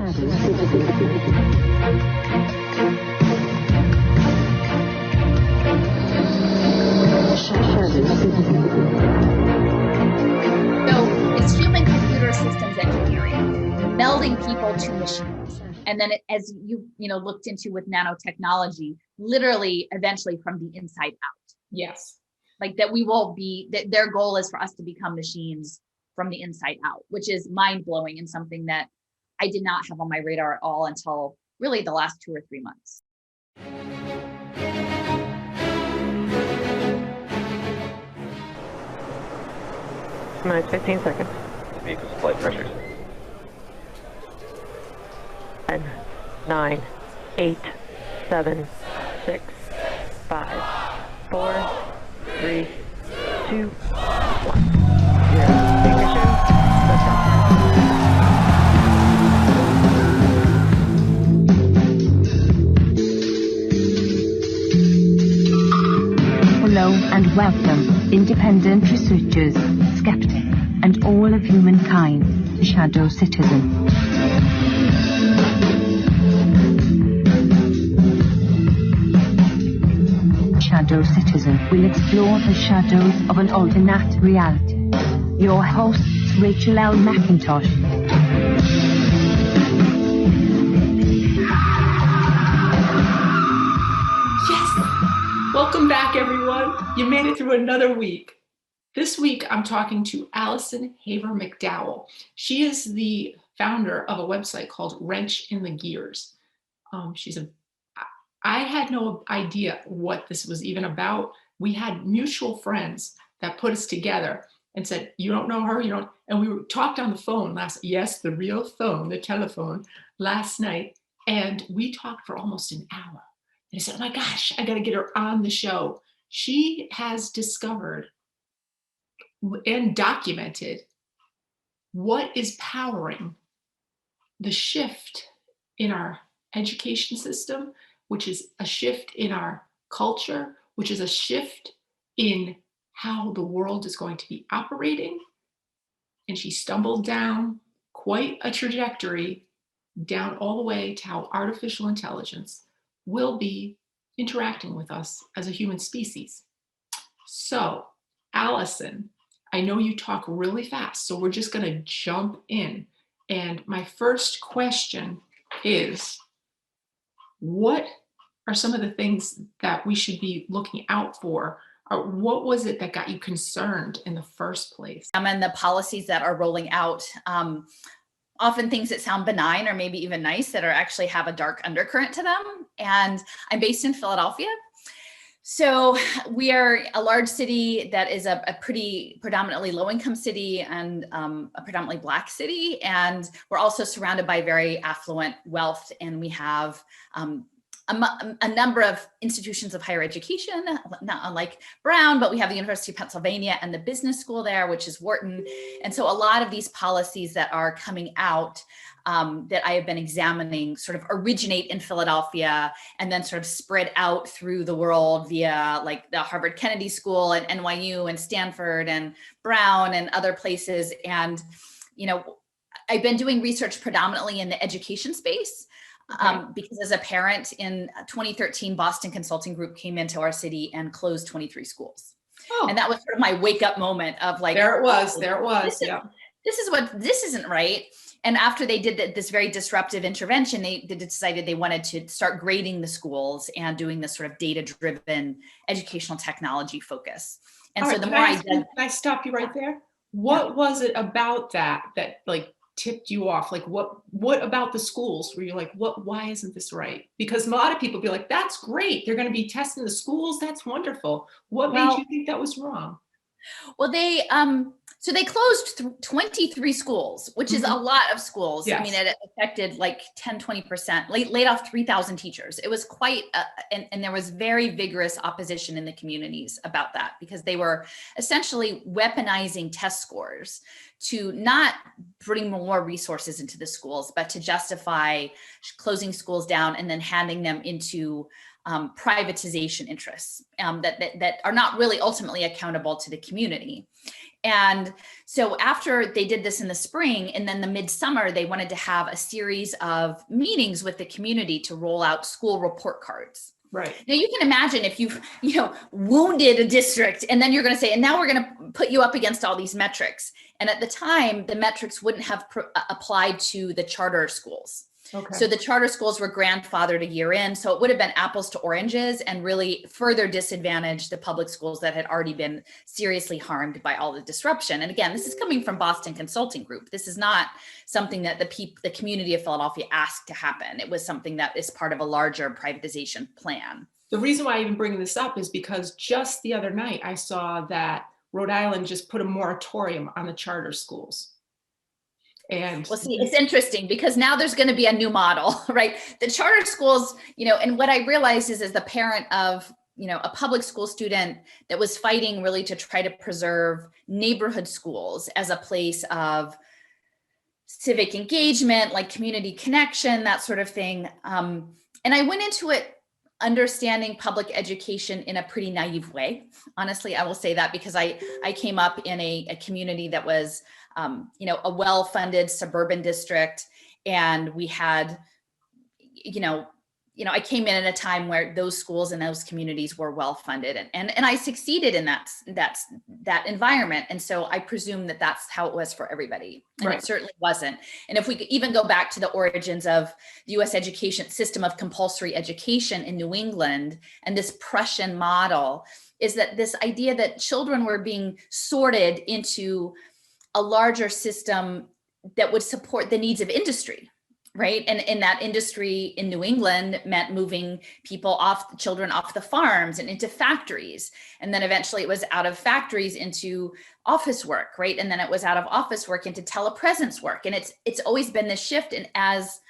it's human-computer systems engineering, melding people to machines. And then as you looked into with nanotechnology, literally eventually from the inside out. Yes. Like that we will be, that their goal is for us to become machines from the inside out, which is mind-blowing and something that I did not have on my radar at all until really the last 2 or 3 months. Minus 15 seconds. Vehicle flight pressures. 10, 9, 8, 7, 6, 5, 4, 3, 2, 1. 0. Ignition. Lift off. Hello and welcome, independent researchers, skeptics, and all of humankind, Shadow Citizen. Shadow Citizen will explore the shadows of an alternate reality. Your hosts, Rachel L. McIntosh. Welcome back, everyone. You made it through another week. This week, I'm talking to Alison McDowell. She is the founder of a website called Wrench in the Gears. I had no idea what this was even about. We had mutual friends that put us together and said, you don't know her, you don't, and we talked on the phone the real phone, the telephone, last night, and we talked for almost an hour. And I said, oh my gosh, I got to get her on the show. She has discovered and documented what is powering the shift in our education system, which is a shift in our culture, which is a shift in how the world is going to be operating. And she stumbled down quite a trajectory down all the way to how artificial intelligence will be interacting with us as a human species. So, Alison, I know you talk really fast, so we're just going to jump in. And my first question is, what are some of the things that we should be looking out for? Or what was it that got you concerned in the first place? And the policies that are rolling out, often things that sound benign or maybe even nice that are actually have a dark undercurrent to them. And I'm based in Philadelphia. So we are a large city that is a pretty predominantly low-income city and a predominantly Black city. And we're also surrounded by very affluent wealth. And we have a number of institutions of higher education, not unlike Brown, but we have the University of Pennsylvania and the business school there, which is Wharton. And so a lot of these policies that are coming out that I have been examining sort of originate in Philadelphia and then sort of spread out through the world via like the Harvard Kennedy School and NYU and Stanford and Brown and other places. And, I've been doing research predominantly in the education space. Because as a parent in 2013, Boston Consulting Group came into our city and closed 23 schools. Oh. And that was sort of my wake up moment of like, there it was. This isn't right. And after they did this very disruptive intervention, they decided they wanted to start grading the schools and doing this sort of data-driven educational technology focus. And all so right, the more I did. Can I stop you right there? What was it about that like tipped you off? Like what about the schools where you're like, why isn't this right? Because a lot of people be like, that's great, they're going to be testing the schools, that's wonderful. What made you think that was wrong? Well, they closed 23 schools, which is a lot of schools. Yes. I mean, it affected like 10-20%, laid off 3,000 teachers. It was quite, and there was very vigorous opposition in the communities about that because they were essentially weaponizing test scores to not bring more resources into the schools, but to justify closing schools down and then handing them into privatization interests that are not really ultimately accountable to the community. And so after they did this in the spring, and then the midsummer, they wanted to have a series of meetings with the community to roll out school report cards. Right. Now you can imagine if you've, wounded a district, and then you're going to say, and now we're going to put you up against all these metrics. And at the time, the metrics wouldn't have applied to the charter schools. Okay. So the charter schools were grandfathered a year in. So it would have been apples to oranges and really further disadvantaged the public schools that had already been seriously harmed by all the disruption. And again, this is coming from Boston Consulting Group. This is not something that the community of Philadelphia asked to happen. It was something that is part of a larger privatization plan. The reason why I even bring this up is because just the other night, I saw that Rhode Island just put a moratorium on the charter schools. And well, see, it's interesting because now there's going to be a new model, right? The charter schools, and what I realized is as the parent of, a public school student that was fighting really to try to preserve neighborhood schools as a place of civic engagement, like community connection, that sort of thing. And I went into it understanding public education in a pretty naive way. Honestly, I will say that because I came up in a community that was a well-funded suburban district. And we had, I came in at a time where those schools and those communities were well-funded and I succeeded in that environment. And so I presume that that's how it was for everybody. And right. It certainly wasn't. And if we could even go back to the origins of the US education system of compulsory education in New England and this Prussian model is that this idea that children were being sorted into a larger system that would support the needs of industry, right? And in that industry in New England meant moving children off the farms and into factories. And then eventually it was out of factories into office work, right? And then it was out of office work into telepresence work. And it's always been this shift. And as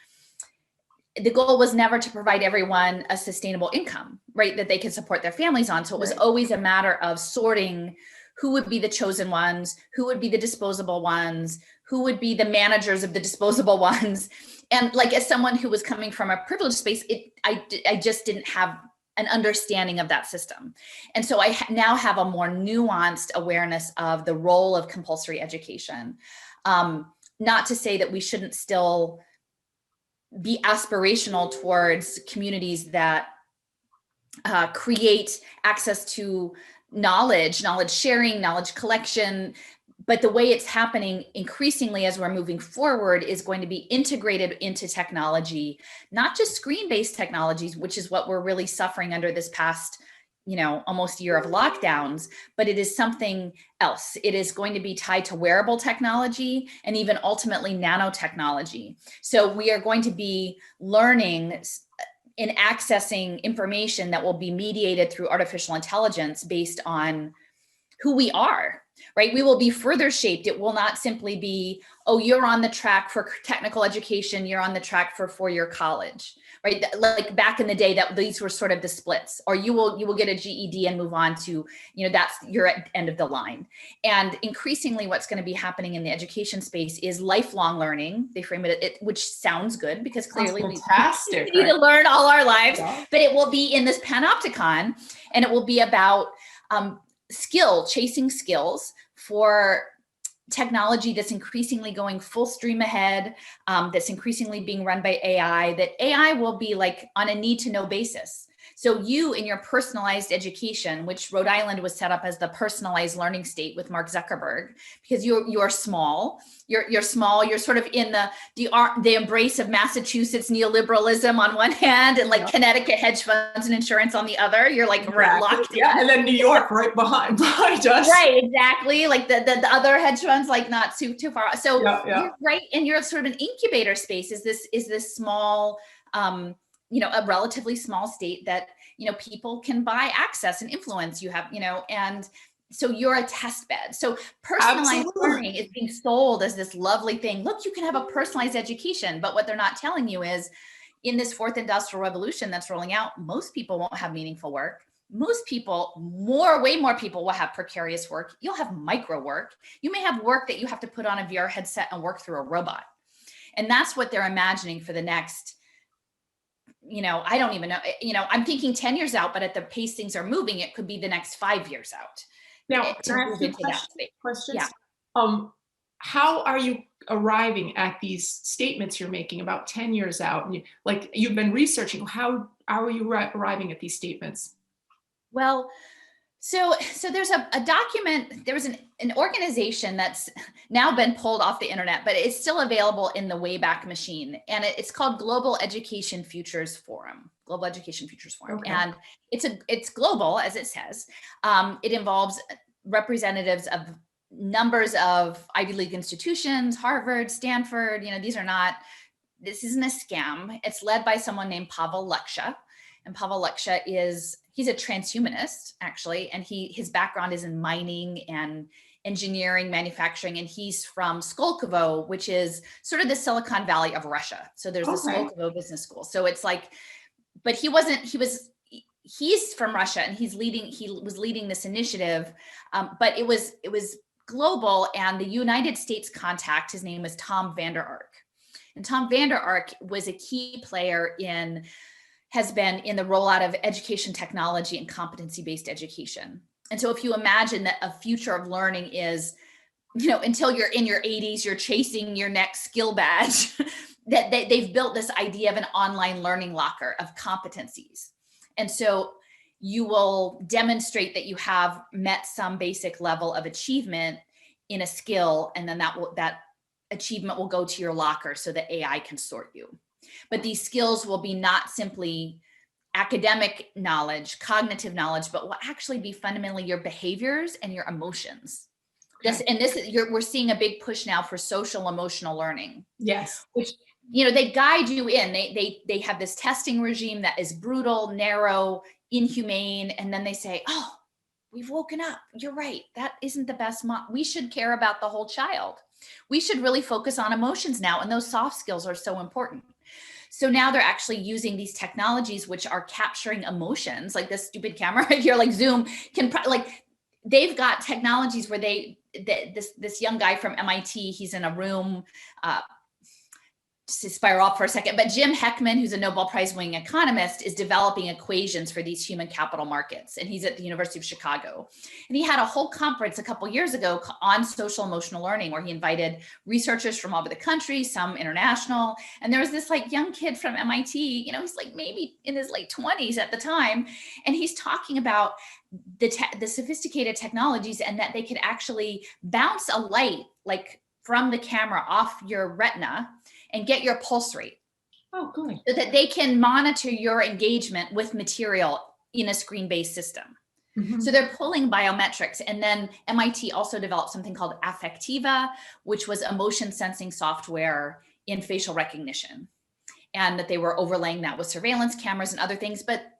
the goal was never to provide everyone a sustainable income, right? That they could support their families on. So it was always a matter of sorting who would be the chosen ones, who would be the disposable ones, who would be the managers of the disposable ones. And like, as someone who was coming from a privileged space, I just didn't have an understanding of that system. And so I now have a more nuanced awareness of the role of compulsory education. Not to say that we shouldn't still be aspirational towards communities that create access to knowledge sharing, knowledge collection. But the way it's happening increasingly as we're moving forward is going to be integrated into technology, not just screen-based technologies, which is what we're really suffering under this past, almost year of lockdowns, but it is something else. It is going to be tied to wearable technology and even ultimately nanotechnology. So we are going to be learning in accessing information that will be mediated through artificial intelligence based on who we are, right? We will be further shaped. It will not simply be, oh, you're on the track for technical education, you're on the track for four-year college, right? Like back in the day, that these were sort of the splits, or you will get a GED and move on to, that's your end of the line. And increasingly what's going to be happening in the education space is lifelong learning. They frame it, which sounds good because clearly we need to learn all our lives, but it will be in this panopticon, and it will be about chasing skills for technology that's increasingly going full stream ahead, that's increasingly being run by AI, that AI will be like on a need to know basis. So you in your personalized education, which Rhode Island was set up as the personalized learning state with Mark Zuckerberg, because you're small, you're small, you're sort of in the embrace of Massachusetts neoliberalism on one hand and like Connecticut hedge funds and insurance on the other. You're like locked in. Yeah, and then New York right behind us. Right, exactly. Like the other hedge funds, like not too far. So you're right, and you're sort of an incubator space. Is this small, a relatively small state that, people can buy access and influence. You have, and so you're a test bed. So personalized learning is being sold as this lovely thing. Look, you can have a personalized education, but what they're not telling you is in this fourth industrial revolution that's rolling out, most people won't have meaningful work. Most people, way more people will have precarious work. You'll have micro work. You may have work that you have to put on a VR headset and work through a robot. And that's what they're imagining for the next, I don't even know, I'm thinking 10 years out, but at the pace things are moving, it could be the next 5 years out. Now, to can I move ask you into that space. questions? Yeah. How are you arriving at these statements you're making about 10 years out? And like you've been researching, how are you arriving at these statements? Well, so there's a document, there was an organization that's now been pulled off the internet, but it's still available in the Wayback Machine. And it's called Global Education Futures Forum, Global Education Futures Forum. Okay. And it's global, as it says. It involves representatives of numbers of Ivy League institutions, Harvard, Stanford. This isn't a scam. It's led by someone named Pavel Leksha. And Pavel Leksha he's a transhumanist, actually, and his background is in mining and engineering, manufacturing, and he's from Skolkovo, which is sort of the Silicon Valley of Russia. So there's the Skolkovo Business School. So it's like, but he's from Russia, and he was leading this initiative, but it was global, and the United States contact, his name was Tom Vander Ark. And Tom Vander Ark was a key player has been in the rollout of education technology and competency-based education. And so if you imagine that a future of learning is, until you're in your 80s, you're chasing your next skill badge, that they've built this idea of an online learning locker of competencies. And so you will demonstrate that you have met some basic level of achievement in a skill, and then that achievement will go to your locker so that AI can sort you. But these skills will be not simply academic knowledge, cognitive knowledge, but will actually be fundamentally your behaviors and your emotions. We're seeing a big push now for social emotional learning. Yes. Which, they guide you in. They have this testing regime that is brutal, narrow, inhumane, and then they say, oh, we've woken up. You're right. That isn't the best. We should care about the whole child. We should really focus on emotions now, and those soft skills are so important. So now they're actually using these technologies which are capturing emotions, like this stupid camera right here, like Zoom they've got technologies where this young guy from MIT, he's in a room, just to spiral off for a second, but Jim Heckman, who's a Nobel Prize winning economist, is developing equations for these human capital markets. And he's at the University of Chicago. And he had a whole conference a couple years ago on social emotional learning, where he invited researchers from all over the country, some international. And there was this young kid from MIT, he's maybe in his late 20s at the time. And he's talking about the sophisticated technologies, and that they could actually bounce a light from the camera off your retina and get your pulse rate. Oh, good. So that they can monitor your engagement with material in a screen-based system. Mm-hmm. So they're pulling biometrics. And then MIT also developed something called Affectiva, which was emotion sensing software in facial recognition. And that they were overlaying that with surveillance cameras and other things. But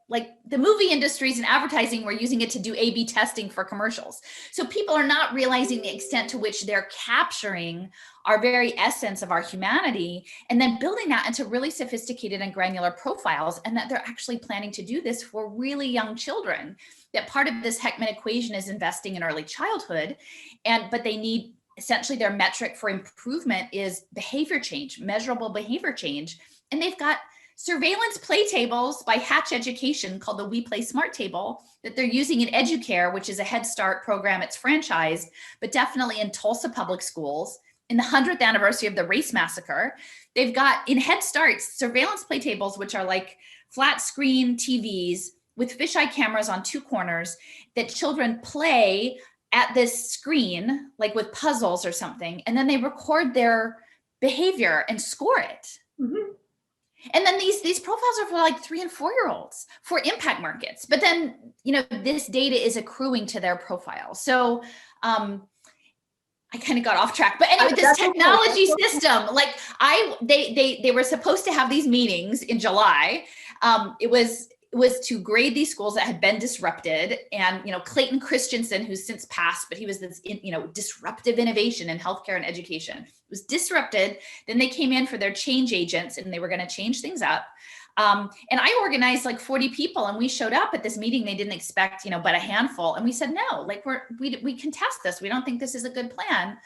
the movie industries and advertising were using it to do A/B testing for commercials. So people are not realizing the extent to which they're capturing our very essence of our humanity, and then building that into really sophisticated and granular profiles, and that they're actually planning to do this for really young children. That part of this Heckman equation is investing in early childhood, but they need, essentially their metric for improvement is behavior change, measurable behavior change. And they've got surveillance play tables by Hatch Education called the We Play Smart Table that they're using in EduCare, which is a Head Start program. It's franchised, but definitely in Tulsa public schools. In the 100th anniversary of the race massacre, they've got in Head Start surveillance play tables, which are flat screen TVs with fisheye cameras on two corners that children play at this screen, with puzzles or something. And then they record their behavior and score it. Mm-hmm. And then these profiles are for 3 and 4 year olds for impact markets. But then, this data is accruing to their profile. So I kind of got off track, but anyway, this technology system, they were supposed to have these meetings in July. It was to grade these schools that had been disrupted. And, Clayton Christensen, who's since passed, but he was this, disruptive innovation in healthcare and education. It was disrupted. Then they came in for their change agents, and they were going to change things up. And I organized 40 people, and we showed up at this meeting. They didn't expect, but a handful. And we said, no, we can test this. We don't think this is a good plan.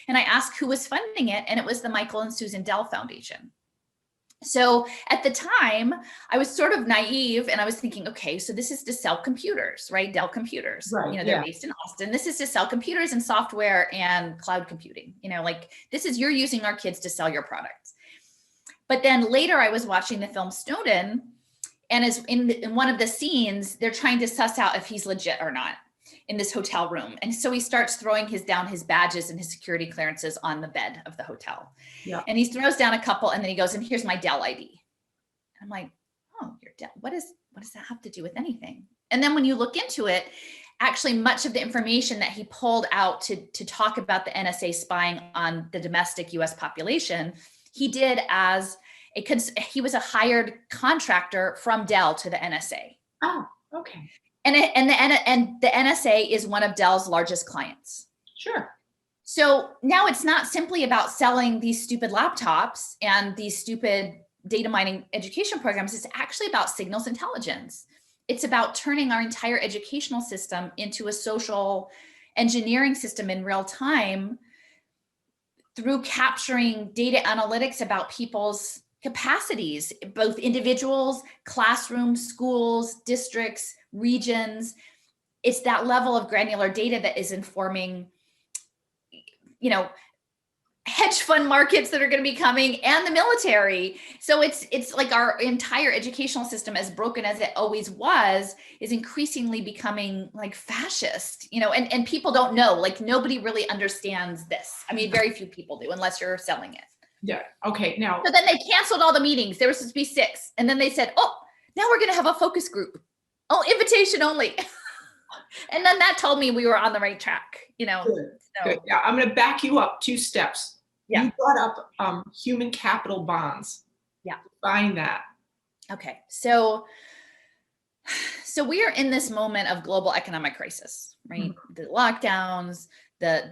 And I asked who was funding it. And it was the Michael and Susan Dell Foundation. So at the time, I was sort of naive and I was thinking, okay, so this is to sell computers, right? Dell computers, Right, they're yeah. based in Austin. This is to sell computers and software and cloud computing, like this is, you're using our kids to sell your products. But then later I was watching the film Snowden, and as in one of the scenes, they're trying to suss out if he's legit or not in this hotel room. And so he starts throwing down his badges and his security clearances on the bed of the hotel. Yeah. And he throws down a couple, and then he goes, and here's my Dell ID. I'm like, oh, your Dell, what does that have to do with anything? And then when you look into it, actually much of the information that he pulled out to talk about the NSA spying on the domestic US population, he did as he was a hired contractor from Dell to the NSA. Oh, okay. And the NSA is one of Dell's largest clients. Sure. So now it's not simply about selling these stupid laptops and these stupid data mining education programs. It's actually about signals intelligence. It's about turning our entire educational system into a social engineering system in real time through capturing data analytics about people's capacities, both individuals, classrooms, schools, districts, regions. It's that level of granular data that is informing, hedge fund markets that are going to be coming, and the military. So it's like our entire educational system, as broken as it always was, is increasingly becoming like fascist, and people don't know, like nobody really understands this. I mean, very few people do, unless you're selling it. Yeah. Okay. Now. So then they canceled all the meetings. There was supposed to be 6. And then they said, oh, now we're going to have a focus group. Oh, invitation only. And then that told me we were on the right track, Good. So. Good. Yeah. I'm going to back you up 2 steps. Yeah. You brought up human capital bonds. Yeah. Define that. Okay. So we are in this moment of global economic crisis, right? Mm-hmm. The lockdowns,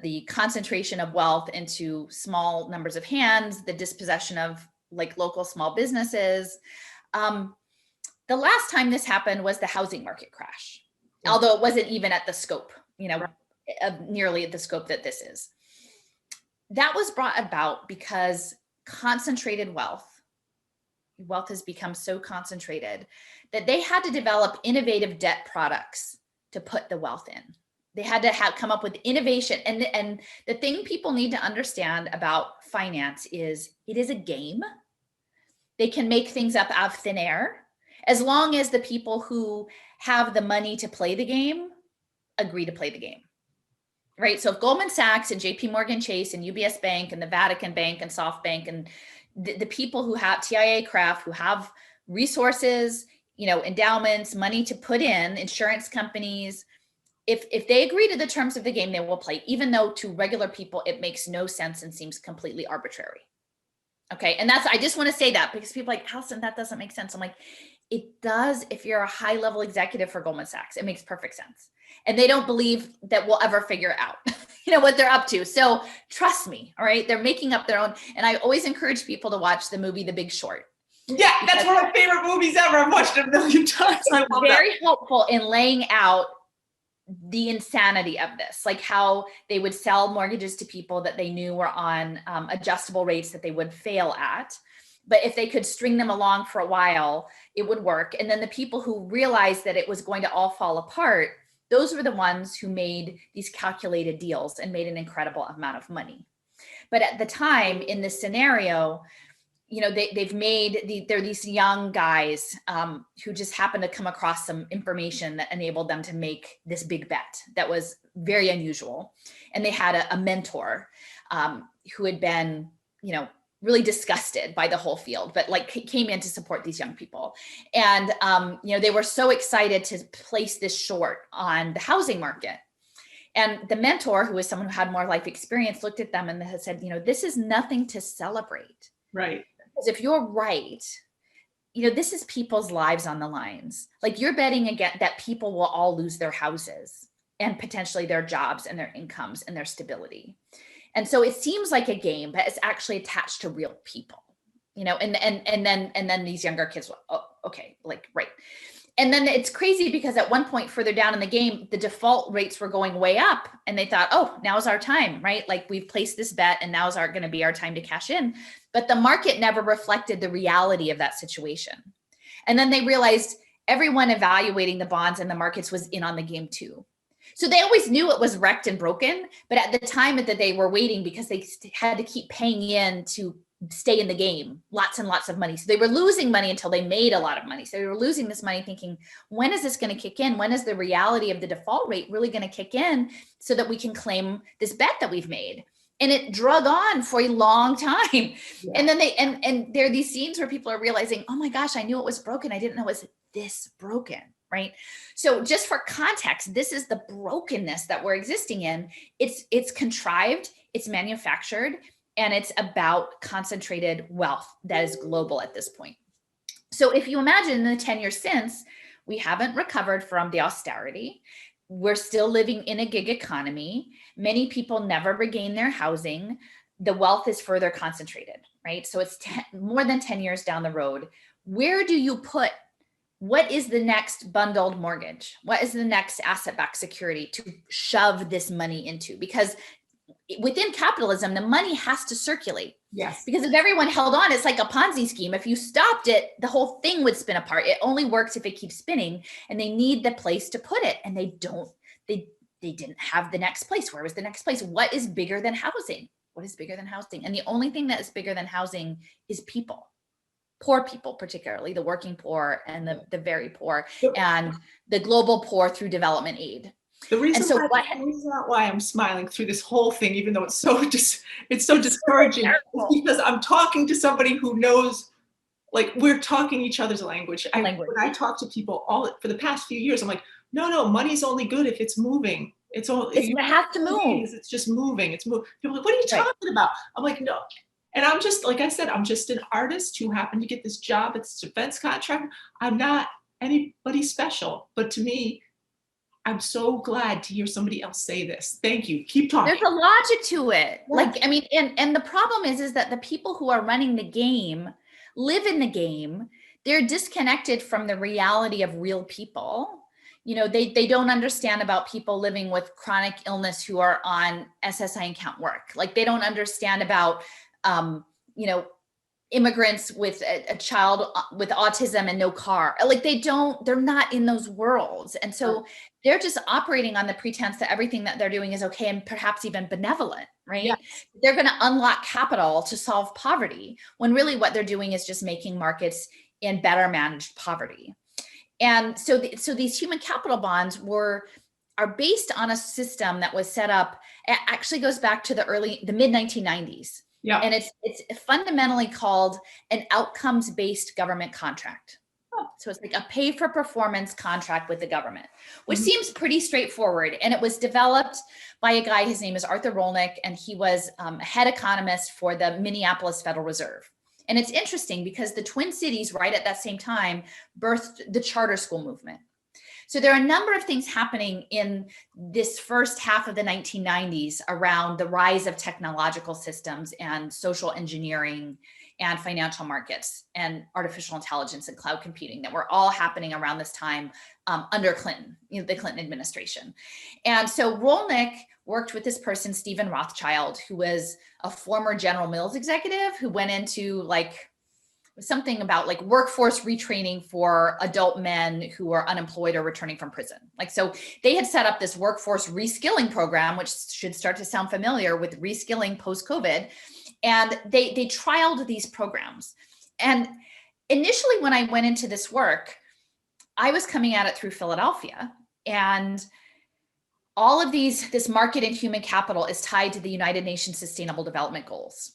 the concentration of wealth into small numbers of hands, the dispossession of like local small businesses. The last time this happened was the housing market crash, although it wasn't even at the scope, of nearly the scope that this is. That was brought about because concentrated wealth has become so concentrated that they had to develop innovative debt products to put the wealth in. They had to come up with innovation. And the thing people need to understand about finance is it is a game. They can make things up out of thin air, as long as the people who have the money to play the game agree to play the game, right? So if Goldman Sachs and JP Morgan Chase and UBS Bank and the Vatican Bank and SoftBank and the people who have TIA Craft, who have resources, endowments, money to put in, insurance companies, if they agree to the terms of the game, they will play, even though to regular people, it makes no sense and seems completely arbitrary. Okay. And I just want to say that because people are like, Alison, that doesn't make sense. I'm like, it does. If you're a high level executive for Goldman Sachs, it makes perfect sense. And they don't believe that we'll ever figure out, what they're up to. So trust me. All right. They're making up their own. And I always encourage people to watch the movie, The Big Short. Yeah. That's one of my favorite movies ever. I've watched it a million times. I love very helpful in laying out the insanity of this, like how they would sell mortgages to people that they knew were on adjustable rates that they would fail at. But if they could string them along for a while, it would work. And then the people who realized that it was going to all fall apart, those were the ones who made these calculated deals and made an incredible amount of money. But at the time in this scenario, they're these young guys who just happened to come across some information that enabled them to make this big bet that was very unusual. And they had a mentor who had been, really disgusted by the whole field, but came in to support these young people. And, they were so excited to place this short on the housing market. And the mentor, who was someone who had more life experience, looked at them and had said, this is nothing to celebrate. Right. Because if you're right, this is people's lives on the lines. Like you're betting again that people will all lose their houses and potentially their jobs and their incomes and their stability. And so it seems like a game, but it's actually attached to real people, and then these younger kids, oh, okay, right. And then it's crazy because at one point further down in the game, the default rates were going way up and they thought, oh, now's our time, right? Like we've placed this bet and now's going to be our time to cash in. But the market never reflected the reality of that situation. And then they realized everyone evaluating the bonds and the markets was in on the game too. So they always knew it was wrecked and broken, but at the time that they were waiting because they had to keep paying in to stay in the game, lots and lots of money. So they were losing money until they made a lot of money. So they were losing this money thinking, when is this going to kick in? When is the reality of the default rate really going to kick in so that we can claim this bet that we've made? And it drug on for a long time. Yeah. And then and there are these scenes where people are realizing, oh my gosh, I knew it was broken. I didn't know it was this broken, right? So just for context, this is the brokenness that we're existing in. It's contrived, it's manufactured, and it's about concentrated wealth that is global at this point. So if you imagine in the 10 years since, we haven't recovered from the austerity. We're still living in a gig economy. Many people never regain their housing. The wealth is further concentrated, right? So it's more than 10 years down the road. Where do you put, what is the next bundled mortgage? What is the next asset-backed security to shove this money into? Because within capitalism, the money has to circulate. Yes. Because if everyone held on, it's like a Ponzi scheme. If you stopped it, the whole thing would spin apart. It only works if it keeps spinning, and they need the place to put it. And they didn't have the next place. Where was the next place? What is bigger than housing? What is bigger than housing? And the only thing that is bigger than housing is people. Poor people, particularly the working poor and the very poor, and the global poor through development aid. The reason why I'm smiling through this whole thing, even though it's so discouraging, is because I'm talking to somebody who knows, like, we're talking each other's language. When I talk to people for the past few years, I'm like, no, money's only good if it's moving. It has to move. It's just moving. It's moving. People are like, what are you talking about? I'm like, no. And I'm just, like I said, I'm just an artist who happened to get this job. It's a defense contract. I'm not anybody special, but to me, I'm so glad to hear somebody else say this. Thank you. Keep talking. There's a logic to it. Yeah. Like, I mean, and the problem is that the people who are running the game live in the game. They're disconnected from the reality of real people. You know, they don't understand about people living with chronic illness who are on SSI and count work. Like, they don't understand about, immigrants with a child with autism and no car. Like, they're not in those worlds. And so they're just operating on the pretense that everything that they're doing is okay and perhaps even benevolent, right? Yes. They're going to unlock capital to solve poverty, when really what they're doing is just making markets in better managed poverty. And so these human capital bonds are based on a system that was set up, it actually goes back to the mid 1990s. Yeah. And it's fundamentally called an outcomes-based government contract. So it's like a pay for performance contract with the government, which seems pretty straightforward. And it was developed by a guy, his name is Arthur Rolnick, and he was a head economist for the Minneapolis Federal Reserve. And it's interesting because the Twin Cities, right at that same time, birthed the charter school movement. So there are a number of things happening in this first half of the 1990s around the rise of technological systems and social engineering and financial markets and artificial intelligence and cloud computing that were all happening around this time under Clinton, the Clinton administration. And so Rolnick worked with this person, Stephen Rothschild, who was a former General Mills executive who went into something about workforce retraining for adult men who are unemployed or returning from prison. So they had set up this workforce reskilling program, which should start to sound familiar with reskilling post-COVID. And they trialed these programs. And initially when I went into this work, I was coming at it through Philadelphia, and all of this market and human capital is tied to the United Nations Sustainable Development Goals.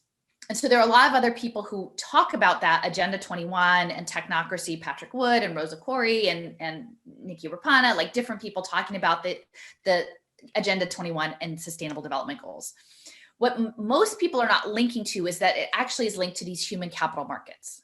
And so there are a lot of other people who talk about that, Agenda 21 and technocracy, Patrick Wood and Rosa Corey and Nikki Rapana, different people talking about the Agenda 21 and Sustainable Development Goals. What most people are not linking to is that it actually is linked to these human capital markets.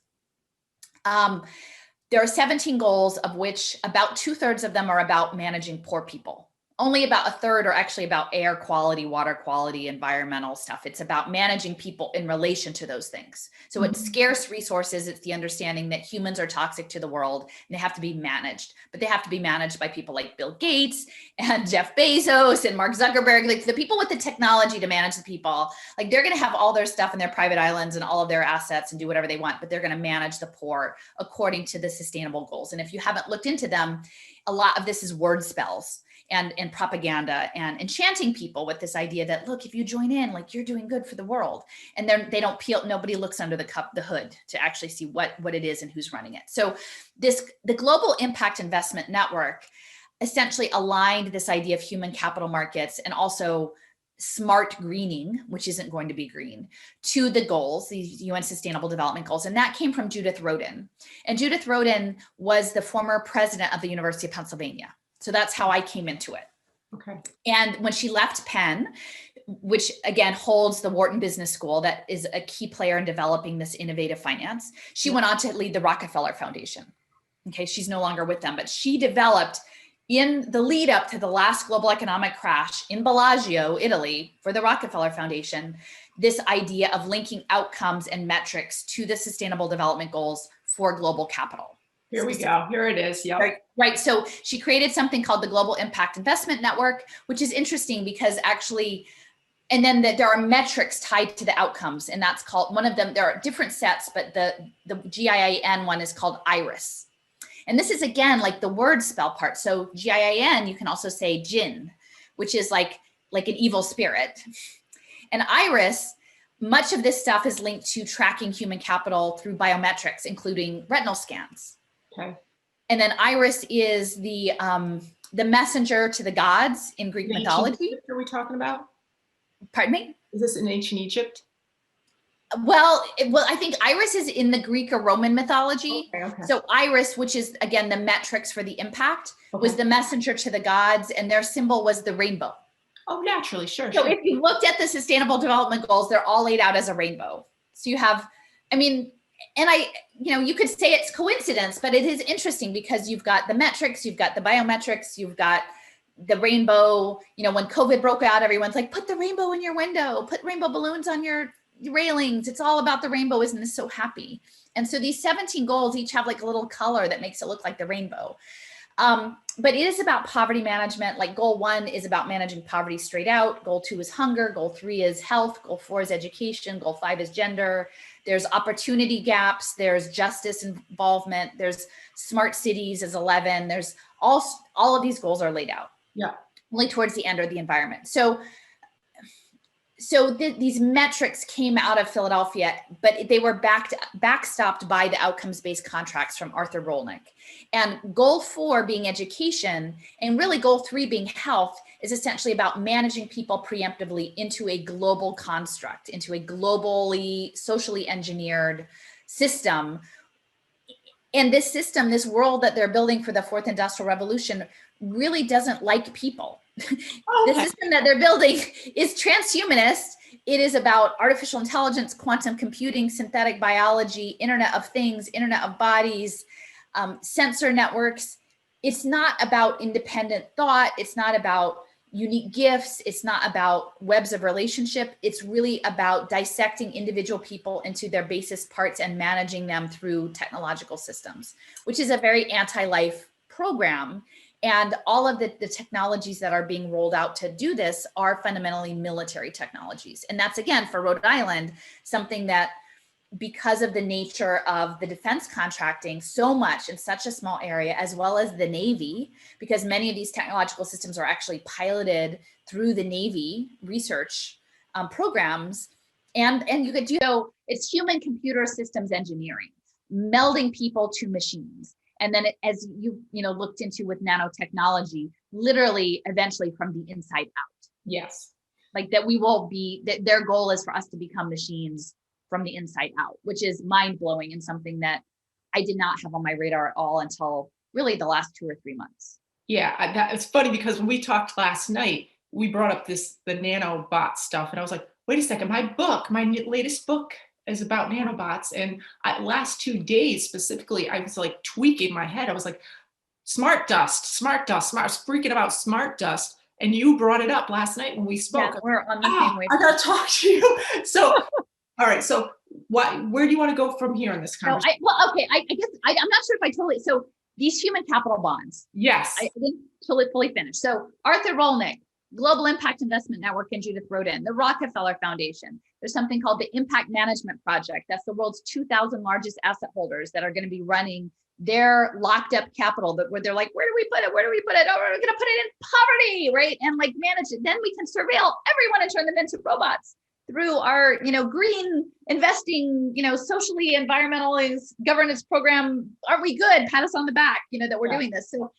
There are 17 goals, of which about 2/3 of them are about managing poor people. only about a third are actually about air quality, water quality, environmental stuff. It's about managing people in relation to those things. So it's scarce resources. It's the understanding that humans are toxic to the world and they have to be managed, but they have to be managed by people like Bill Gates and Jeff Bezos and Mark Zuckerberg, like the people with the technology to manage the people. Like they're going to have all their stuff in their private islands and all of their assets and do whatever they want, but they're going to manage the poor according to the sustainable goals. And if you haven't looked into them, a lot of this is word spells and propaganda and enchanting people with this idea that, look, if you join in, like you're doing good for the world. And then they don't peel, nobody looks under the hood to actually see what it is and who's running it. So the Global Impact Investment Network essentially aligned this idea of human capital markets and also smart greening, which isn't going to be green, to the goals, these UN Sustainable Development Goals. And that came from Judith Rodin. And Judith Rodin was the former president of the University of Pennsylvania. So that's how I came into it. Okay. And when she left Penn, which again holds the Wharton Business School, that is a key player in developing this innovative finance, she went on to lead the Rockefeller Foundation. Okay, she's no longer with them, but she developed in the lead up to the last global economic crash in Bellagio, Italy, for the Rockefeller Foundation, this idea of linking outcomes and metrics to the Sustainable Development Goals for global capital. Here we go. Here it is. Yep. Right. So she created something called the Global Impact Investment Network, which is interesting because actually, and then there are metrics tied to the outcomes, and that's called, one of them, there are different sets, but the GIIN one is called IRIS. And this is again, like the word spell part. So GIIN, you can also say jinn, which is like an evil spirit. And IRIS, much of this stuff is linked to tracking human capital through biometrics, including retinal scans. Okay. And then Iris is the messenger to the gods in Greek mythology. Egypt are we talking about? Pardon me? Is this in ancient Egypt? Well, I think Iris is in the Greek or Roman mythology. Okay. So Iris, which is again the metrics for the impact, was the messenger to the gods, and their symbol was the rainbow. Oh, naturally, sure. So if you looked at the Sustainable Development Goals, they're all laid out as a rainbow. So you have, you could say it's coincidence, but it is interesting because you've got the metrics, you've got the biometrics, you've got the rainbow. When COVID broke out, everyone's like, put the rainbow in your window, put rainbow balloons on your railings. It's all about the rainbow. Isn't this so happy? And so these 17 goals each have like a little color that makes it look like the rainbow. But it is about poverty management. Like goal 1 is about managing poverty straight out. Goal 2 is hunger. Goal 3 is health. Goal 4 is education. Goal 5 is gender. There's opportunity gaps. There's justice involvement. There's smart cities is 11. There's all of these goals are laid out. Yeah. Only towards the end are the environment. So these metrics came out of Philadelphia, but they were backstopped by the outcomes-based contracts from Arthur Rolnick. And goal 4 being education, and really goal 3 being health, is essentially about managing people preemptively into a global construct, into a globally socially engineered system. And this system, this world that they're building for the 4th Industrial Revolution, really doesn't like people. The system that they're building is transhumanist. It is about artificial intelligence, quantum computing, synthetic biology, Internet of Things, Internet of Bodies, sensor networks. It's not about independent thought. It's not about unique gifts. It's not about webs of relationship. It's really about dissecting individual people into their basest parts and managing them through technological systems, which is a very anti-life program. And all of the technologies that are being rolled out to do this are fundamentally military technologies. And that's, again, for Rhode Island, something that, because of the nature of the defense contracting so much in such a small area, as well as the Navy, because many of these technological systems are actually piloted through the Navy research programs. And you could do, so it's human computer systems engineering, melding people to machines. And then as you looked into with nanotechnology, literally eventually from the inside out. Yes. Like that we will be, that their goal is for us to become machines from the inside out, which is mind blowing and something that I did not have on my radar at all until really the last 2 or 3 months. Yeah, it's funny because when we talked last night, we brought up the nanobot stuff. And I was like, wait a second, my latest book is about nanobots. And last 2 days specifically, I was like tweaking my head. I was like, smart dust. I was freaking about smart dust. and you brought it up last night when we spoke. Yeah, we're on the same way. I gotta talk to you. So, all right. So where do you want to go from here in this conversation? I guess I'm not sure if I totally, so these human capital bonds. Yes. I didn't fully finish. So Arthur Rolnick, Global Impact Investment Network, and Judith Rodin, the Rockefeller Foundation. There's something called the Impact Management Project. That's the world's 2,000 largest asset holders that are going to be running their locked up capital, where they're like, where do we put it? Where do we put it? Oh, we're going to put it in poverty, right? And like manage it. Then we can surveil everyone and turn them into robots through our, green investing, socially environmental governance program. Aren't we good? Pat us on the back, that we're doing this. So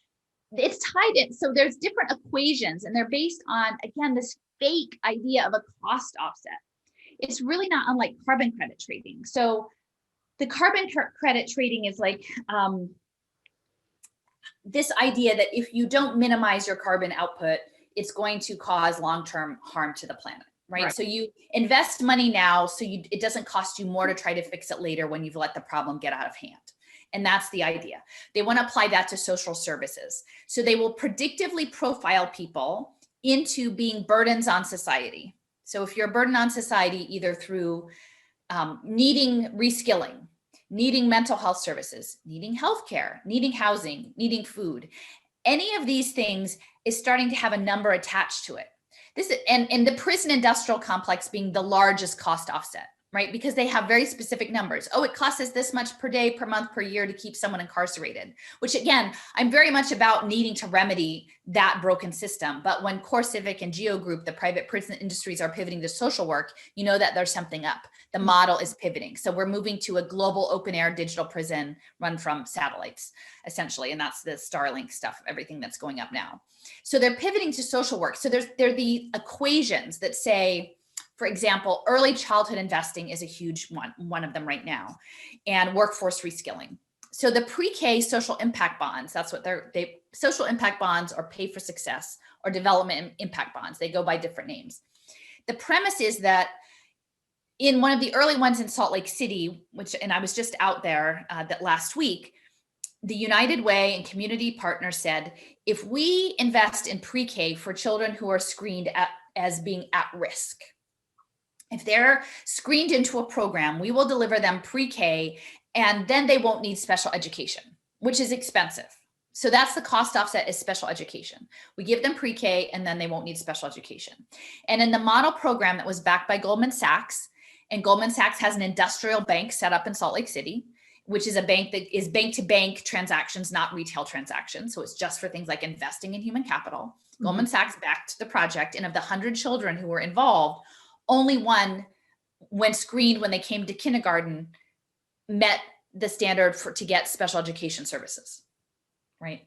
it's tied in. So there's different equations, and they're based on, again, this fake idea of a cost offset. It's really not unlike carbon credit trading. So the carbon credit trading is like this idea that if you don't minimize your carbon output, it's going to cause long-term harm to the planet, right? So you invest money now so it doesn't cost you more to try to fix it later when you've let the problem get out of hand. And that's the idea. They want to apply that to social services. So they will predictively profile people into being burdens on society. So if you're a burden on society, either through needing reskilling, needing mental health services, needing healthcare, needing housing, needing food, any of these things is starting to have a number attached to it. And the prison industrial complex being the largest cost offset, right? Because they have very specific numbers. Oh, it costs us this much per day, per month, per year to keep someone incarcerated, which again, I'm very much about needing to remedy that broken system. But when CoreCivic and Geo Group, the private prison industries, are pivoting to social work, you know that there's something up. The model is pivoting. So we're moving to a global open air digital prison run from satellites, essentially. And that's the Starlink stuff, everything that's going up now. So they're pivoting to social work. So there are the equations that say, for example, early childhood investing is a huge one of them right now, and workforce reskilling. So the pre-K social impact bonds, that's what they social impact bonds, or pay for success, or development impact bonds. They go by different names. The premise is that in one of the early ones in Salt Lake City, and I was just out there that last week, the United Way and community partners said, if we invest in pre-K for children who are screened as being at risk, if they're screened into a program, we will deliver them pre-K, and then they won't need special education, which is expensive. So that's the cost offset, is special education. We give them pre-K and then they won't need special education. And in the model program that was backed by Goldman Sachs, and Goldman Sachs has an industrial bank set up in Salt Lake City, which is a bank that is bank-to-bank transactions, not retail transactions. So it's just for things like investing in human capital. Mm-hmm. Goldman Sachs backed the project, and of the 100 children who were involved, only one, when screened when they came to kindergarten, met the standard to get special education services, right?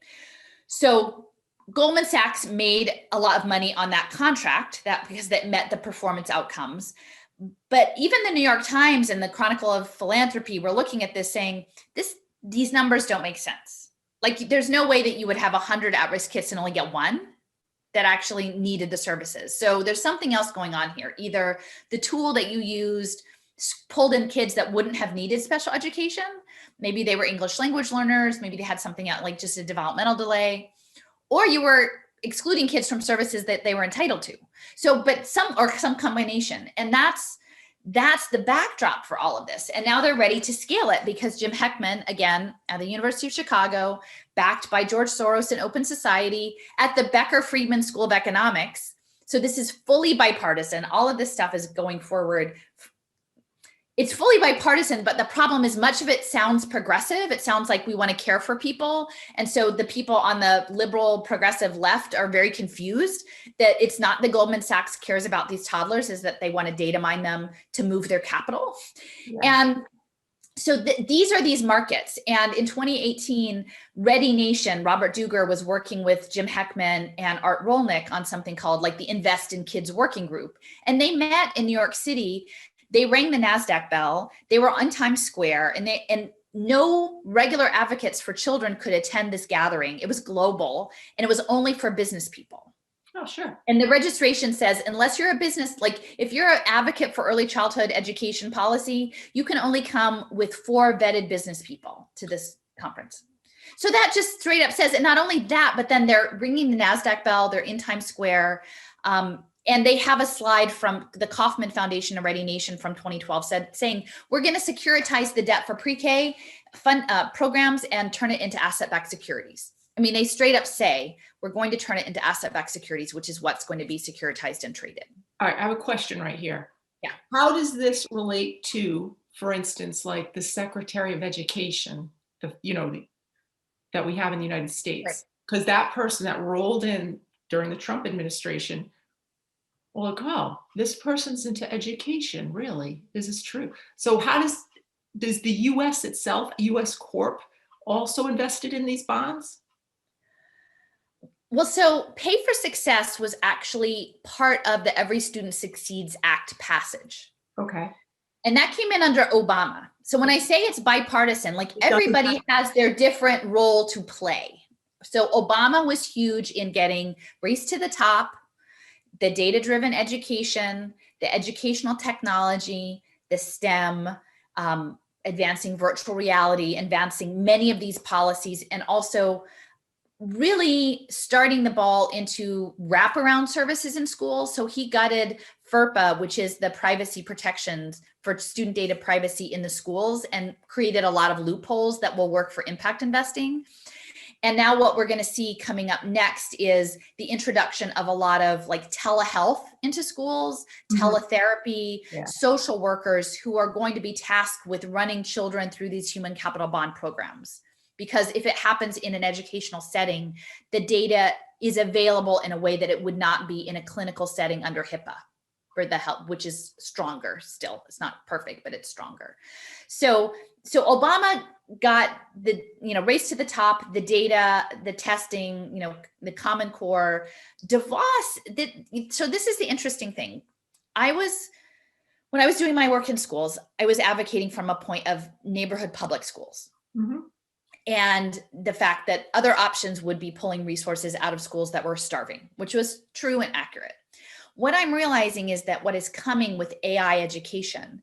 So Goldman Sachs made a lot of money on that contract because that met the performance outcomes. But even the New York Times and the Chronicle of Philanthropy were looking at this saying, these numbers don't make sense. Like, there's no way that you would have 100 at-risk kids and only get one that actually needed the services. So there's something else going on here. Either the tool that you used pulled in kids that wouldn't have needed special education. Maybe they were English language learners. Maybe they had something else, like just a developmental delay, or you were excluding kids from services that they were entitled to. So, but some combination. And that's the backdrop for all of this. And now they're ready to scale it because Jim Heckman, again, at the University of Chicago, backed by George Soros and Open Society, at the Becker-Friedman School of Economics. So this is fully bipartisan. All of this stuff is going forward. It's fully bipartisan, but the problem is much of it sounds progressive. It sounds like we want to care for people. And so the people on the liberal progressive left are very confused that it's not that Goldman Sachs cares about these toddlers, is that they want to data mine them to move their capital. Yeah. And so these are these markets. And in 2018, Ready Nation, Robert Duger was working with Jim Heckman and Art Rolnick on something called like the Invest in Kids Working Group. And they met in New York City. They rang the NASDAQ bell. They were on Times Square, and no regular advocates for children could attend this gathering. It was global, and it was only for business people. Oh, sure. And the registration says, unless you're a business, like if you're an advocate for early childhood education policy, you can only come with 4 vetted business people to this conference. So that just straight up says, and not only that, but then they're ringing the NASDAQ bell, they're in Times Square. And they have a slide from the Kauffman Foundation, A Ready Nation from 2012 saying, we're going to securitize the debt for pre-K fund programs and turn it into asset-backed securities. I mean, they straight up say, we're going to turn it into asset-backed securities, which is what's going to be securitized and traded. All right, I have a question right here. Yeah. How does this relate to, for instance, like the Secretary of Education, that we have in the United States? Because that person that rolled in during the Trump administration, well, like, oh, this person's into education, really? Is this true? So how does the U.S. itself, U.S. Corp, also invested in these bonds? Well, so Pay for Success was actually part of the Every Student Succeeds Act passage. Okay. And that came in under Obama. So when I say it's bipartisan, like everybody has their different role to play. So Obama was huge in getting Race to the Top, the data-driven education, the educational technology, the STEM, advancing virtual reality, advancing many of these policies, and also really starting the ball into wraparound services in schools. So he gutted FERPA, which is the privacy protections for student data privacy in the schools, and created a lot of loopholes that will work for impact investing. And now what we're going to see coming up next is the introduction of a lot of like telehealth into schools, teletherapy, social workers who are going to be tasked with running children through these human capital bond programs. Because if it happens in an educational setting, the data is available in a way that it would not be in a clinical setting under HIPAA for the help, which is stronger still. It's not perfect, but it's stronger. So Obama got the, Race to the Top, the data, the testing, the Common Core. DeVos, so this is the interesting thing. When I was doing my work in schools, I was advocating from a point of neighborhood public schools. Mm-hmm. And the fact that other options would be pulling resources out of schools that were starving, which was true and accurate. What I'm realizing is that what is coming with AI education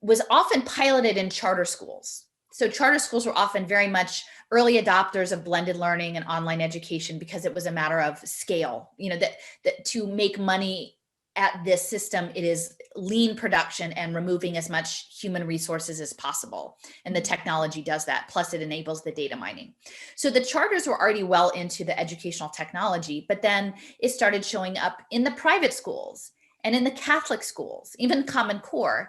was often piloted in charter schools. So charter schools were often very much early adopters of blended learning and online education because it was a matter of scale, that to make money at this system, it is lean production and removing as much human resources as possible. And the technology does that. Plus it enables the data mining. So the charters were already well into the educational technology, but then it started showing up in the private schools and in the Catholic schools, even Common Core.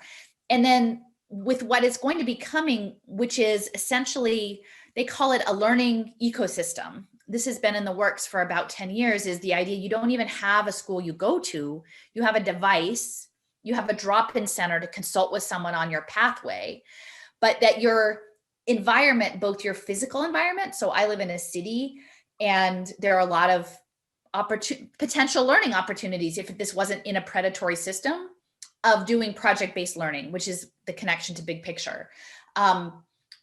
And then with what is going to be coming, which is essentially, they call it a learning ecosystem. This has been in the works for about 10 years, is the idea you don't even have a school you go to, you have a device, you have a drop-in center to consult with someone on your pathway, but that your environment, both your physical environment, so I live in a city and there are a lot of potential learning opportunities if this wasn't in a predatory system of doing project-based learning, which is the connection to big picture.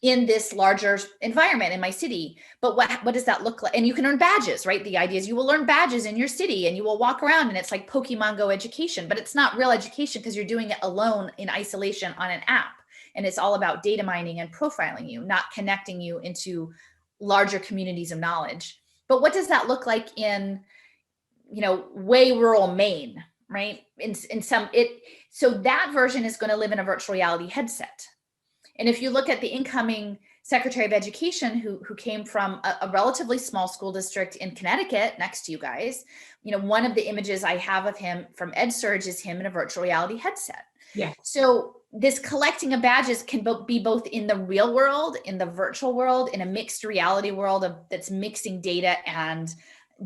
In this larger environment in my city. But what does that look like? And you can earn badges, right? The idea is you will earn badges in your city and you will walk around and it's like Pokemon Go education, but it's not real education because you're doing it alone in isolation on an app. And it's all about data mining and profiling you, not connecting you into larger communities of knowledge. But what does that look like in, way rural Maine, right? So that version is going to live in a virtual reality headset. And if you look at the incoming Secretary of Education, who came from a relatively small school district in Connecticut next to you guys, one of the images I have of him from EdSurge is him in a virtual reality headset. Yeah. So this collecting of badges can be both in the real world, in the virtual world, in a mixed reality world that's mixing data and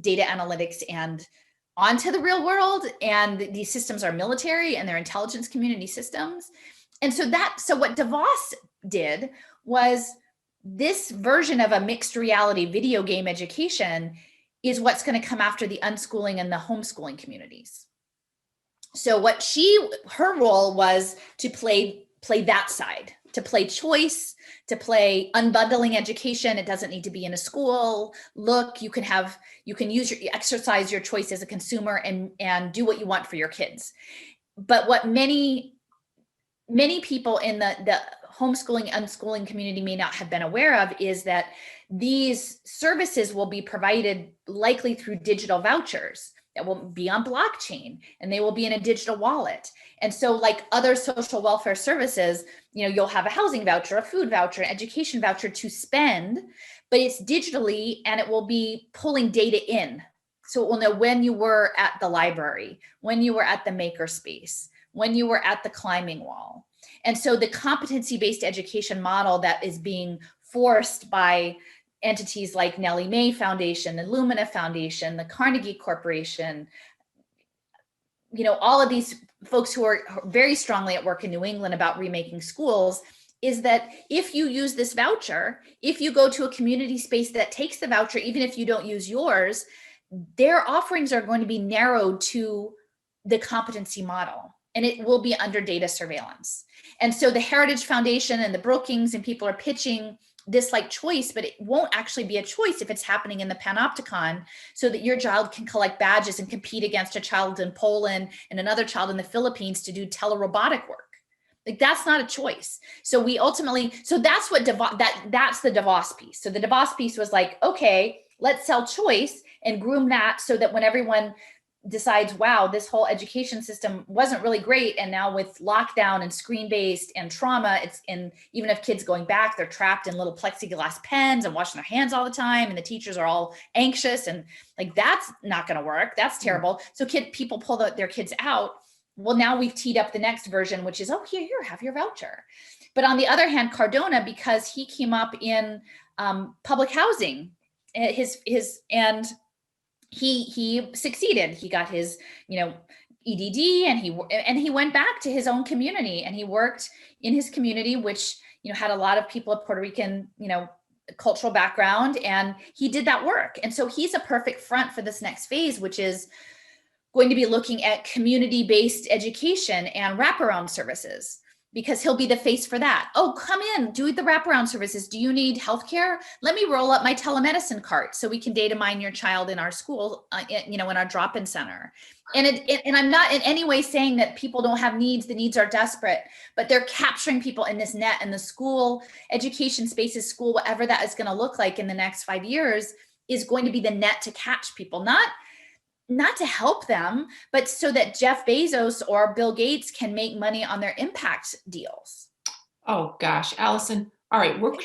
data analytics and onto the real world. And these systems are military and they're intelligence community systems. And so what DeVos did was this version of a mixed reality video game education is what's going to come after the unschooling and the homeschooling communities. So her role was to play that side, to play choice, to play unbundling education. It doesn't need to be in a school. Look, you can exercise your choice as a consumer and do what you want for your kids. But what many people in the homeschooling, unschooling community may not have been aware of is that these services will be provided likely through digital vouchers that will be on blockchain, and they will be in a digital wallet. And so like other social welfare services, you'll have a housing voucher, a food voucher, an education voucher to spend, but it's digitally, and it will be pulling data in. So it will know when you were at the library, when you were at the makerspace, when you were at the climbing wall. And so the competency-based education model that is being forced by entities like Nellie Mae Foundation, the Lumina Foundation, the Carnegie Corporation, all of these folks who are very strongly at work in New England about remaking schools, is that if you use this voucher, if you go to a community space that takes the voucher, even if you don't use yours, their offerings are going to be narrowed to the competency model, and it will be under data surveillance. And so the Heritage Foundation and the Brookings and people are pitching this like choice, but it won't actually be a choice if it's happening in the Panopticon, so that your child can collect badges and compete against a child in Poland and another child in the Philippines to do telerobotic work. Like that's not a choice. So we ultimately, so that's what that's the DeVos piece. So the DeVos piece was like, okay, let's sell choice and groom that so that when everyone decides, wow, this whole education system wasn't really great, and now with lockdown and screen-based and trauma, even if kids going back, they're trapped in little plexiglass pens and washing their hands all the time, and the teachers are all anxious, and like that's not going to work. That's terrible. So people pull their kids out. Well, now we've teed up the next version, which is, oh, here, have your voucher. But on the other hand, Cardona, because he came up in public housing, and he succeeded. He got his, EDD, and he went back to his own community, and he worked in his community, which, had a lot of people of Puerto Rican, cultural background, and he did that work. And so he's a perfect front for this next phase, which is going to be looking at community-based education and wraparound services, because he'll be the face for that. Oh, come in, do the wraparound services. Do you need healthcare? Let me roll up my telemedicine cart so we can data mine your child in our school, in our drop-in center. And I'm not in any way saying that people don't have needs. The needs are desperate, but they're capturing people in this net, and the school education spaces, school, whatever that is going to look like in the next 5 years, is going to be the net to catch people, not to help them, but so that Jeff Bezos or Bill Gates can make money on their impact deals. Oh gosh, Alison. All right, we're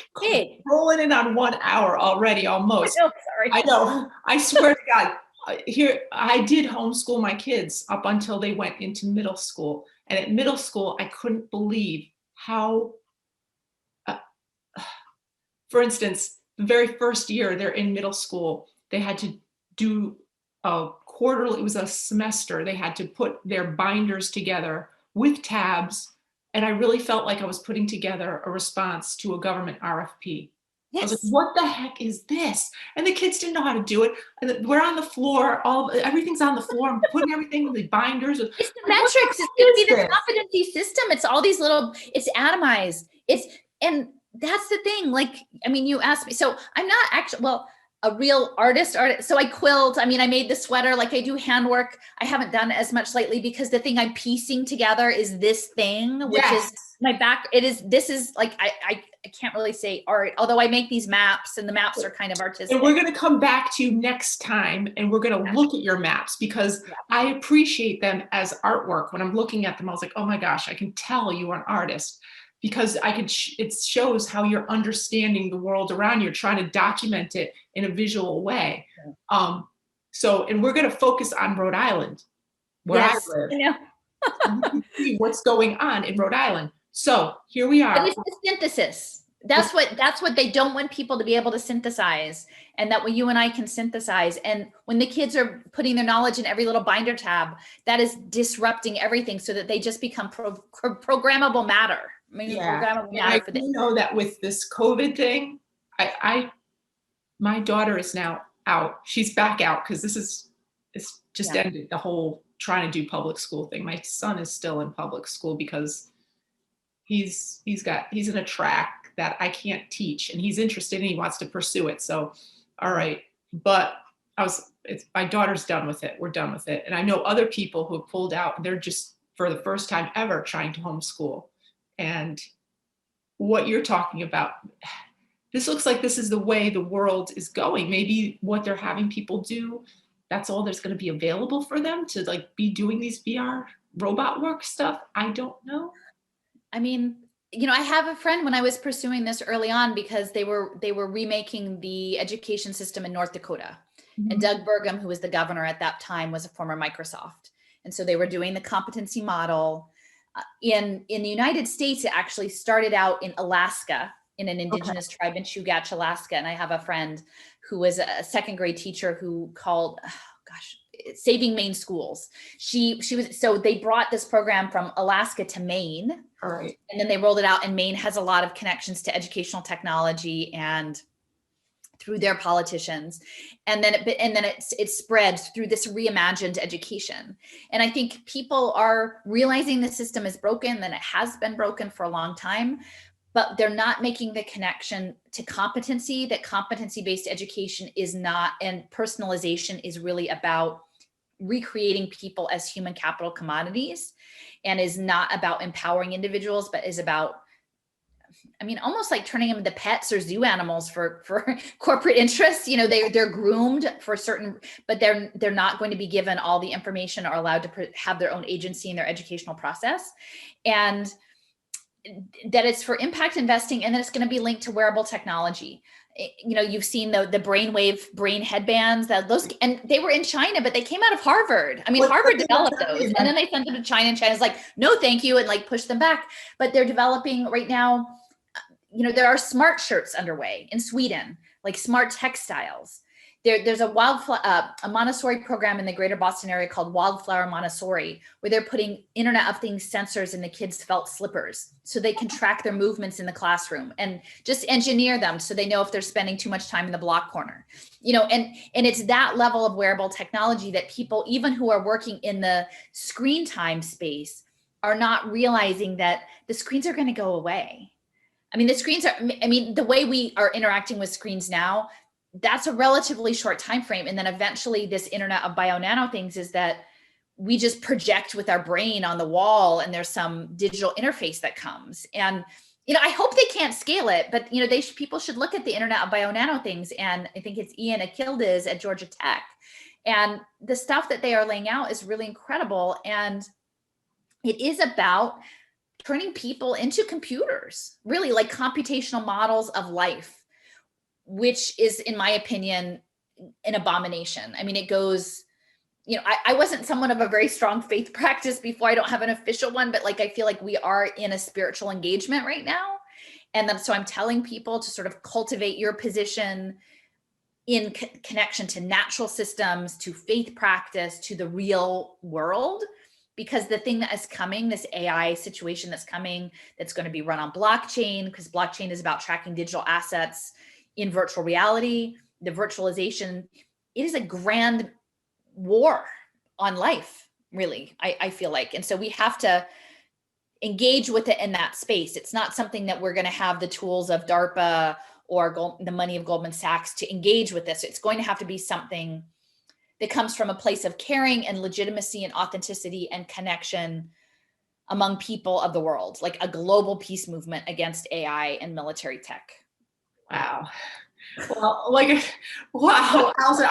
rolling in on 1 hour already, almost. Oh, sorry. I know. I swear to God. Here, I did homeschool my kids up until they went into middle school. And at middle school, I couldn't believe how, for instance, the very first year they're in middle school, they had to do a quarterly, it was a semester, they had to put their binders together with tabs. And I really felt like I was putting together a response to a government RFP. Yes. I was like, what the heck is this? And the kids didn't know how to do it. And we're on the floor, everything's on the floor. I'm putting everything in the binders. It's the metrics. It's going to be the competency system. It's all these it's atomized. And that's the thing. Like, I mean, you asked me, so I'm not actually, a real artist. So I quilt. I mean, I made the sweater, like I do handwork. I haven't done as much lately because the thing I'm piecing together is this thing, which is my back. This is like, I can't really say art, although I make these maps, and the maps are kind of artistic. And we're going to come back to you next time, and we're going to look at your maps, because I appreciate them as artwork. When I'm looking at them, I was like, oh my gosh, I can tell you are an artist, because it shows how you're understanding the world around you. You're trying to document it in a visual way. And we're going to focus on Rhode Island, where I live. Yeah. So you can see what's going on in Rhode Island. So here we are. But it's the synthesis. That's what they don't want people to be able to synthesize, and that when you and I can synthesize, and when the kids are putting their knowledge in every little binder tab, that is disrupting everything, so that they just become programmable matter. I mean, programmable matter for this. You know that with this COVID thing, my daughter is now out. She's back out because it's just ended the whole trying to do public school thing. My son is still in public school because he's in a track that I can't teach, and he's interested and he wants to pursue it. So, all right. But my daughter's done with it. We're done with it. And I know other people who have pulled out, they're just for the first time ever trying to homeschool. And what you're talking about. This looks like this is the way the world is going. Maybe what they're having people do, that's all there's going to be available for them to like be doing these VR robot work stuff. I don't know. I mean, you know, I have a friend when I was pursuing this early on because they were remaking the education system in North Dakota. Mm-hmm. And Doug Burgum, who was the governor at that time, was a former Microsoft. And so they were doing the competency model. In the United States, it actually started out in Alaska, in an indigenous tribe in Chugach, Alaska. And I have a friend who was a second grade teacher who called, Saving Maine Schools. So they brought this program from Alaska to Maine. All right. And then they rolled it out, and Maine has a lot of connections to educational technology and through their politicians. And then it spread through this reimagined education. And I think people are realizing the system is broken, and it has been broken for a long time, but they're not making the connection to competency, that competency-based education is not, and personalization is really about recreating people as human capital commodities, and is not about empowering individuals, but is about, I mean, almost like turning them into pets or zoo animals for corporate interests. You know, they're groomed for certain, but they're not going to be given all the information or allowed to have their own agency in their educational process. And that it's for impact investing, and then it's going to be linked to wearable technology. You know, you've seen the brainwave brain headbands, and they were in China, but they came out of Harvard. I mean, Harvard developed those, and then they sent them to China, and China's like, no, thank you, and like pushed them back. But they're developing right now. You know, there are smart shirts underway in Sweden, like smart textiles. There's a Montessori program in the greater Boston area called Wildflower Montessori, where they're putting Internet of Things sensors in the kids' felt slippers so they can track their movements in the classroom and just engineer them so they know if they're spending too much time in the block corner. You know, and it's that level of wearable technology that people, even who are working in the screen time space, are not realizing that the screens are going to go away. I mean, the way we are interacting with screens now, that's a relatively short time frame. And then eventually this Internet of Bio-Nano Things is that we just project with our brain on the wall, and there's some digital interface that comes. And, you know, I hope they can't scale it, but, you know, people should look at the Internet of Bio-Nano Things. And I think it's Ian Achildes at Georgia Tech. And the stuff that they are laying out is really incredible. And it is about turning people into computers, really like computational models of life, which is, in my opinion, an abomination. I mean, it goes, you know, I wasn't someone of a very strong faith practice before. I don't have an official one, but like, I feel like we are in a spiritual engagement right now. And then, so I'm telling people to sort of cultivate your position in connection to natural systems, to faith practice, to the real world. Because the thing that is coming, this AI situation that's coming, that's going to be run on blockchain, because blockchain is about tracking digital assets in virtual reality, the virtualization, it is a grand war on life, really, I feel like. And so we have to engage with it in that space. It's not something that we're going to have the tools of DARPA or the money of Goldman Sachs to engage with this. It's going to have to be something that comes from a place of caring and legitimacy and authenticity and connection among people of the world, like a global peace movement against AI and military tech. Wow. Well, wow, Alison,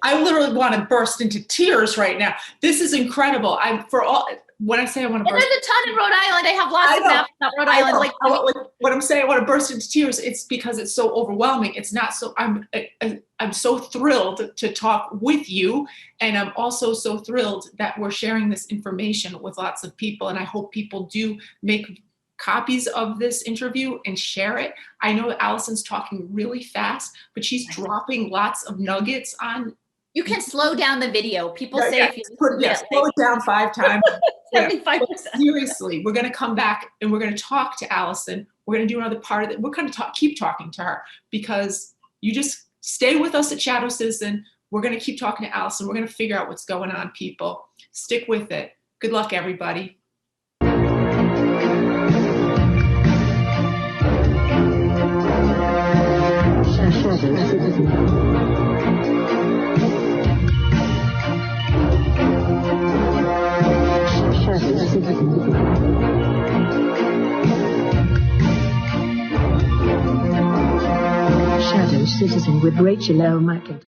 I literally want to burst into tears right now. This is incredible. When I say I want to burst, there's a ton in Rhode Island. I have lots of maps about Rhode Island. When I'm saying I want to burst into tears, it's because it's so overwhelming. It's not so. I'm so thrilled to talk with you, and I'm also so thrilled that we're sharing this information with lots of people. And I hope people do make copies of this interview and share it. I know Alison's talking really fast, but she's dropping lots of nuggets on. You can slow down the video. People say if you slow it down 5 times. 75%. Seriously, we're going to come back and we're going to talk to Alison. We're going to do another part of it. We're going to keep talking to her, because you just stay with us at Shadow Citizen. We're going to keep talking to Alison. We're going to figure out what's going on, people. Stick with it. Good luck, everybody. Shadow Citizen with Rachel L. McIntyre.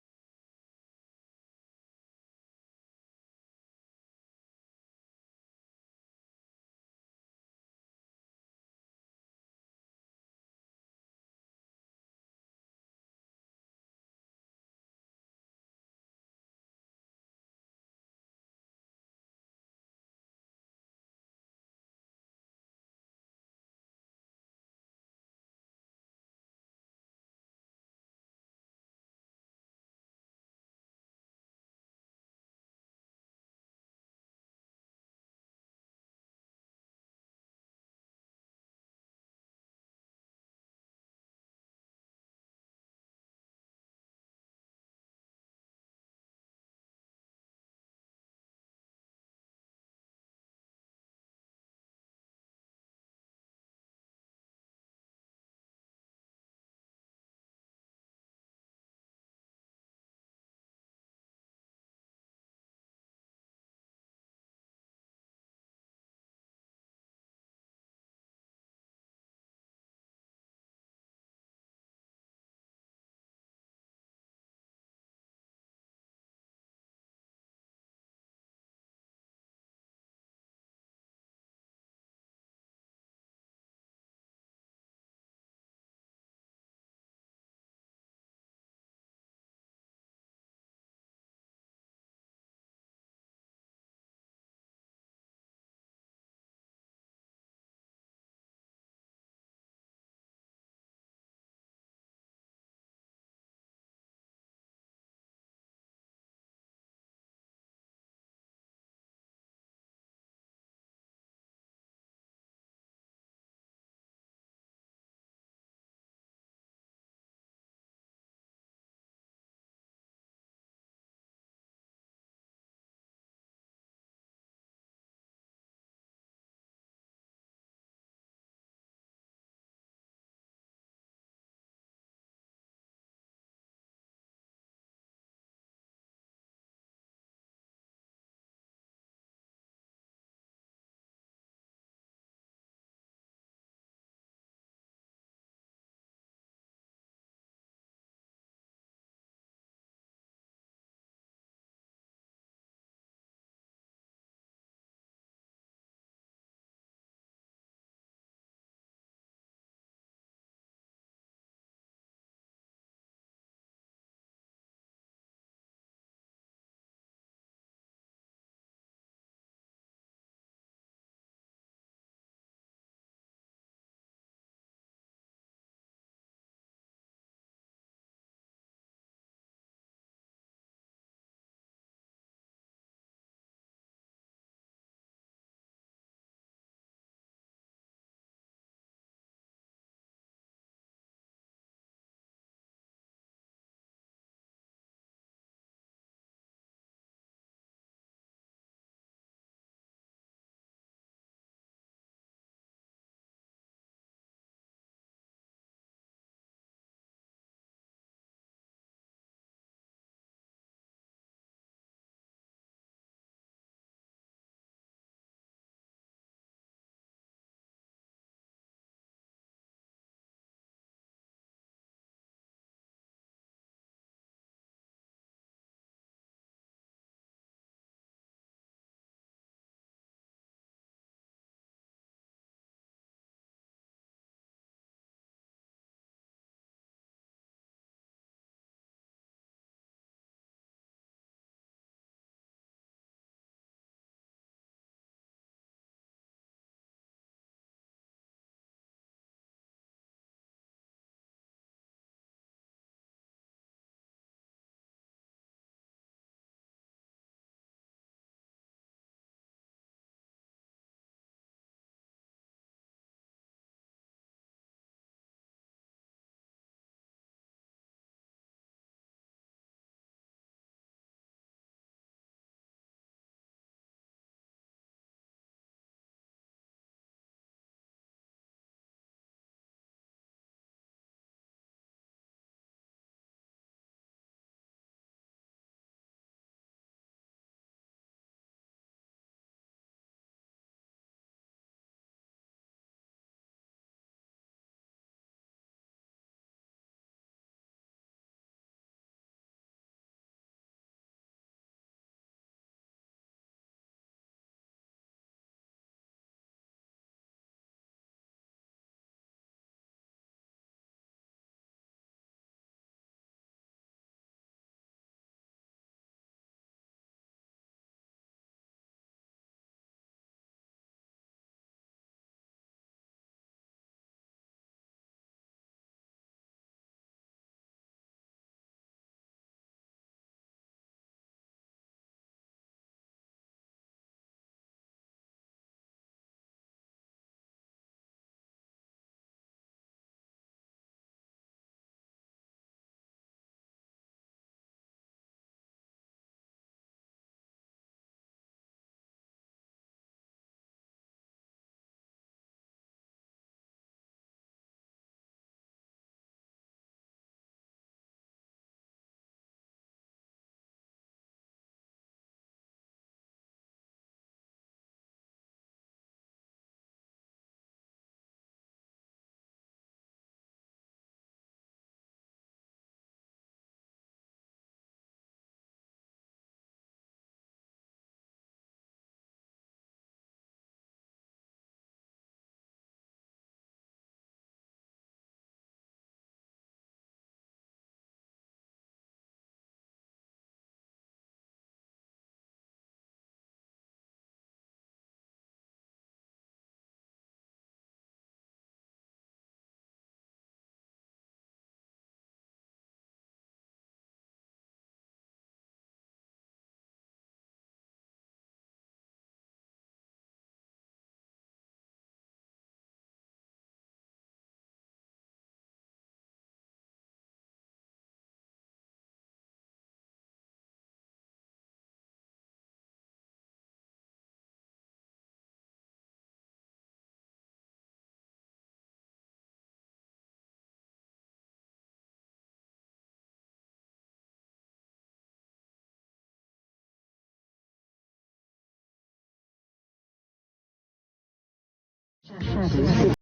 Shadow